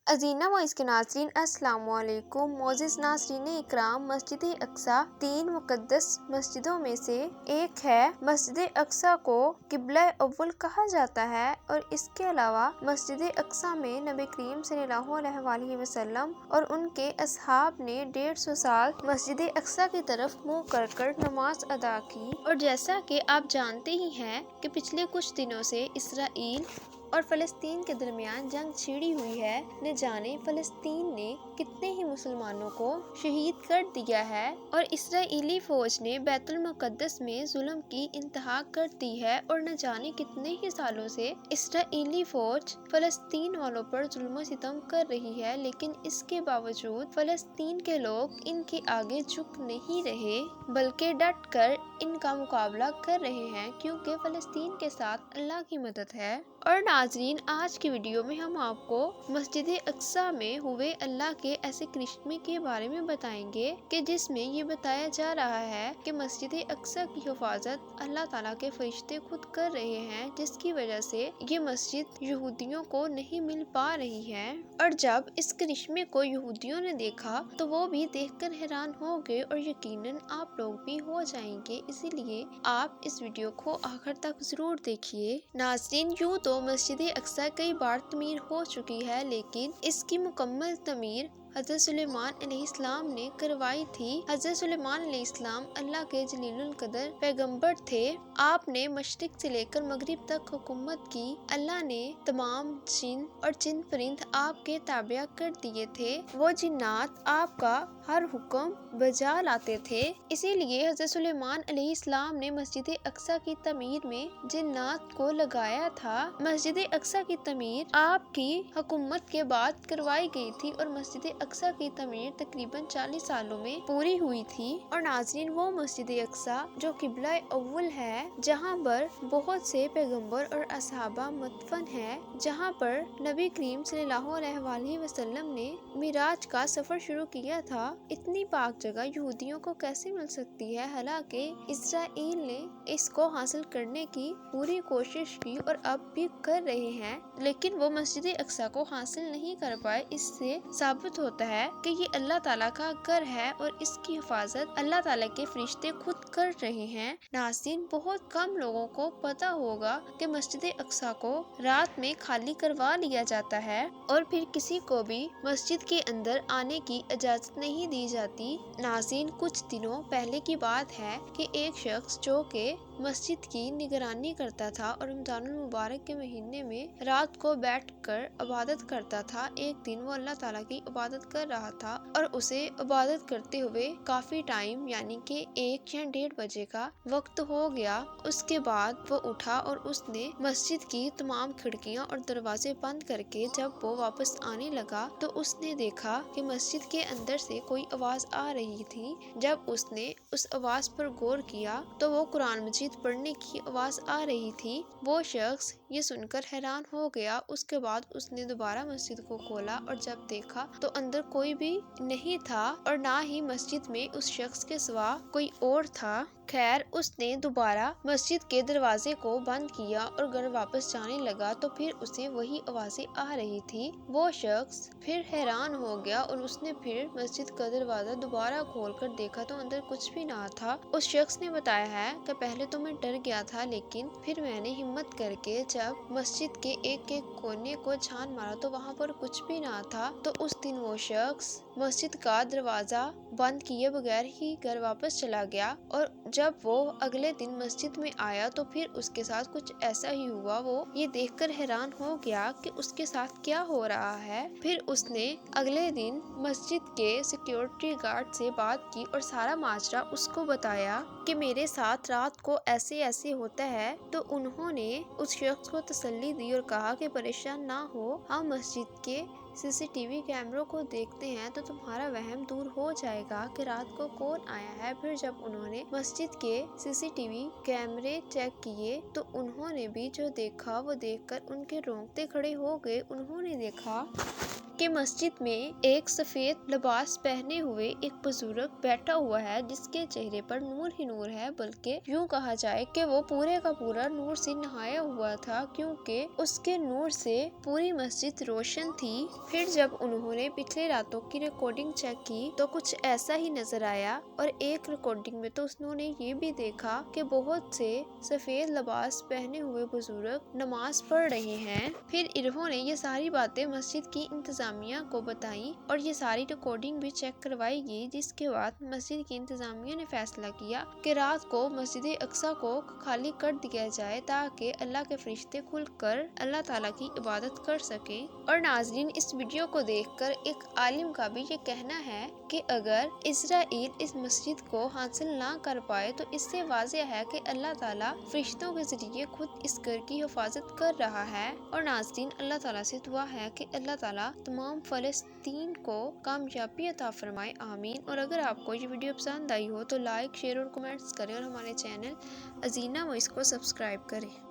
عزیزہ و اس کے ناظرین السلام علیکم۔ معزز ناظرین اکرام، مسجد اقصی 3 مقدس مسجدوں میں سے ایک ہے۔ مسجد اقصی کو قبلہ اول کہا جاتا ہے اور اس کے علاوہ مسجد اقصی میں نبی کریم صلی اللہ علیہ وآلہ وسلم اور ان کے اصحاب نے 150 سال مسجد اقصی کی طرف منہ کر نماز ادا کی۔ اور جیسا کہ آپ جانتے ہی ہیں کہ پچھلے کچھ دنوں سے اسرائیل اور فلسطین کے درمیان جنگ چھڑی ہوئی ہے۔ نہ جانے فلسطین نے کتنے ہی مسلمانوں کو شہید کر دیا ہے اور اسرائیلی فوج نے بیت المقدس میں ظلم کی انتہا کر دی ہے، اور نہ جانے کتنے ہی سالوں سے اسرائیلی فوج فلسطین والوں پر ظلم و ستم کر رہی ہے، لیکن اس کے باوجود فلسطین کے لوگ ان کے آگے جھک نہیں رہے بلکہ ڈٹ کر ان کا مقابلہ کر رہے ہیں، کیونکہ فلسطین کے ساتھ اللہ کی مدد ہے۔ اور ناظرین، آج کی ویڈیو میں ہم آپ کو مسجد اقصی میں ہوئے اللہ کے ایسے کرشمے کے بارے میں بتائیں گے کہ جس میں یہ بتایا جا رہا ہے کہ مسجد اقصی کی حفاظت اللہ تعالیٰ کے فرشتے خود کر رہے ہیں، جس کی وجہ سے یہ مسجد یہودیوں کو نہیں مل پا رہی ہے۔ اور جب اس کرشمے کو یہودیوں نے دیکھا تو وہ بھی دیکھ کر حیران ہو گئے، اور یقیناً آپ لوگ بھی ہو جائیں گے، اسی لیے آپ اس ویڈیو کو آخر تک ضرور دیکھیے۔ ناظرین، یوں تو مسجد اقصی کئی بار تعمیر ہو چکی ہے، لیکن اس کی مکمل تعمیر حضرت سلیمان علیہ السلام نے کروائی تھی۔ حضرت سلیمان علیہ السلام اللہ کے جلیل القدر پیغمبر تھے۔ آپ نے مشرق سے لے کر مغرب تک حکومت کی۔ اللہ نے تمام جن اور جن پرند آپ کے تابع کر دیے تھے۔ وہ جنات آپ کا ہر حکم بجا لاتے تھے، اسی لیے حضرت سلیمان علیہ السلام نے مسجد اقصی کی تعمیر میں جنات کو لگایا تھا۔ مسجد اقصی کی تعمیر آپ کی حکومت کے بعد کروائی گئی تھی اور مسجد اقصی کی تعمیر تقریباً 40 سالوں میں پوری ہوئی تھی۔ اور ناظرین، وہ مسجد اقصی جو قبلہ اول ہے، جہاں پر بہت سے پیغمبر اور صحابہ مدفن ہیں، جہاں پر نبی کریم صلی اللہ علیہ وآلہ وسلم نے معراج کا سفر شروع کیا تھا، اتنی پاک جگہ یہودیوں کو کیسے مل سکتی ہے؟ حالانکہ اسرائیل نے اس کو حاصل کرنے کی پوری کوشش کی اور اب بھی کر رہے ہیں، لیکن وہ مسجد اقصی کو حاصل نہیں کر پائے۔ اس سے ثابت ہوتا ہے کہ یہ اللہ تعالیٰ کا گھر ہے اور اس کی حفاظت اللہ تعالیٰ کے فرشتے خود کر رہے ہیں۔ ناظرین، بہت کم لوگوں کو پتا ہوگا کہ مسجد اقصی کو رات میں خالی کروا لیا جاتا ہے اور پھر کسی کو بھی مسجد کے اندر آنے کی اجازت نہیں دی جاتی۔ ناظرین، کچھ دنوں پہلے کی بات ہے کہ ایک شخص جو کہ مسجد کی نگرانی کرتا تھا اور رمضان المبارک کے مہینے میں رات کو بیٹھ کر عبادت کرتا تھا، ایک دن وہ اللہ تعالیٰ کی عبادت کر رہا تھا اور اسے عبادت کرتے ہوئے کافی ٹائم یعنی کہ 1 یا 1:30 بجے کا وقت ہو گیا۔ اس کے بعد وہ اٹھا اور اس نے مسجد کی تمام کھڑکیاں اور دروازے بند کر کے جب وہ واپس آنے لگا تو اس نے دیکھا کہ مسجد کے اندر سے کوئی آواز آ رہی تھی۔ جب اس نے اس آواز پر غور کیا تو وہ قرآن مجید پڑھنے کی آواز آ رہی تھی۔ وہ شخص یہ سن کر حیران ہو گیا۔ اس کے بعد اس نے دوبارہ مسجد کو کھولا اور جب دیکھا تو اندر کوئی بھی نہیں تھا اور نہ ہی مسجد میں اس شخص کے سوا کوئی اور تھا۔ خیر، اس نے دوبارہ مسجد کے دروازے کو بند کیا اور گھر واپس جانے لگا تو پھر اسے وہی آوازیں آ رہی تھی۔ وہ شخص پھر حیران ہو گیا اور اس نے پھر مسجد کا دروازہ دوبارہ کھول کر دیکھا تو اندر کچھ بھی نہ تھا۔ اس شخص نے بتایا ہے کہ پہلے تو میں ڈر گیا تھا، لیکن پھر میں نے ہمت کر کے جب مسجد کے ایک کونے کو چھان مارا تو وہاں پر کچھ بھی نہ تھا۔ تو اس دن وہ شخص مسجد کا دروازہ بند کیے بغیر ہی گھر واپس چلا گیا، اور جب وہ اگلے دن مسجد میں آیا تو پھر اس کے ساتھ کچھ ایسا ہی ہوا۔ وہ یہ دیکھ کر حیران ہو گیا کہ اس کے ساتھ کیا ہو رہا ہے۔ پھر اس نے اگلے دن مسجد کے سیکیورٹی گارڈ سے بات کی اور سارا ماجرا اس کو بتایا کہ میرے ساتھ رات کو ایسے ایسے ہوتا ہے۔ تو انہوں نے اس شخص کو تسلی دی اور کہا کہ پریشان نہ ہو، ہم مسجد کے CCTV کیمروں کو دیکھتے ہیں تو تمہارا وہم دور ہو جائے گا کہ رات کو کون آیا ہے۔ پھر جب انہوں نے مسجد کے CCTV کیمرے چیک کیے تو انہوں نے بھی جو دیکھا وہ دیکھ کر ان کے رونگٹے کھڑے ہو گئے۔ انہوں نے دیکھا کہ مسجد میں ایک سفید لباس پہنے ہوئے ایک بزرگ بیٹھا ہوا ہے جس کے چہرے پر نور ہی نور ہے، بلکہ یوں کہا جائے کہ وہ پورے کا پورا نور سے نہایا ہوا تھا، کیونکہ اس کے نور سے پوری مسجد روشن تھی۔ پھر جب انہوں نے پچھلے راتوں کی ریکارڈنگ چیک کی تو کچھ ایسا ہی نظر آیا، اور ایک ریکارڈنگ میں تو انہوں نے یہ بھی دیکھا کہ بہت سے سفید لباس پہنے ہوئے بزرگ نماز پڑھ رہے ہیں۔ پھر انہوں نے یہ ساری باتیں مسجد کی انتظامیہ کو بتائیں اور یہ ساری ریکارڈنگ بھی چیک کروائی گئی، جس کے بعد مسجد کی انتظامیہ نے فیصلہ کیا کہ رات کو مسجد اقصی کو خالی کر دیا جائے تاکہ اللہ کے فرشتے کھل کر اللہ تعالیٰ کی عبادت کر سکیں۔ اور ناظرین، اس ویڈیو کو دیکھ کر ایک عالم کا بھی یہ کہنا ہے کہ اگر اسرائیل اس مسجد کو حاصل نہ کر پائے تو اس سے واضح ہے کہ اللہ تعالیٰ فرشتوں کے ذریعے خود اس گھر کی حفاظت کر رہا ہے۔ اور ناظرین، اللہ تعالیٰ سے دعا ہے کہ اللہ تعالیٰ تمام فلسطین کو کامیابی عطا فرمائے، آمین۔ اور اگر آپ کو یہ ویڈیو پسند آئی ہو تو لائک، شیئر اور کمنٹس کریں، اور ہمارے چینل ازینہ وائس کو سبسکرائب کریں۔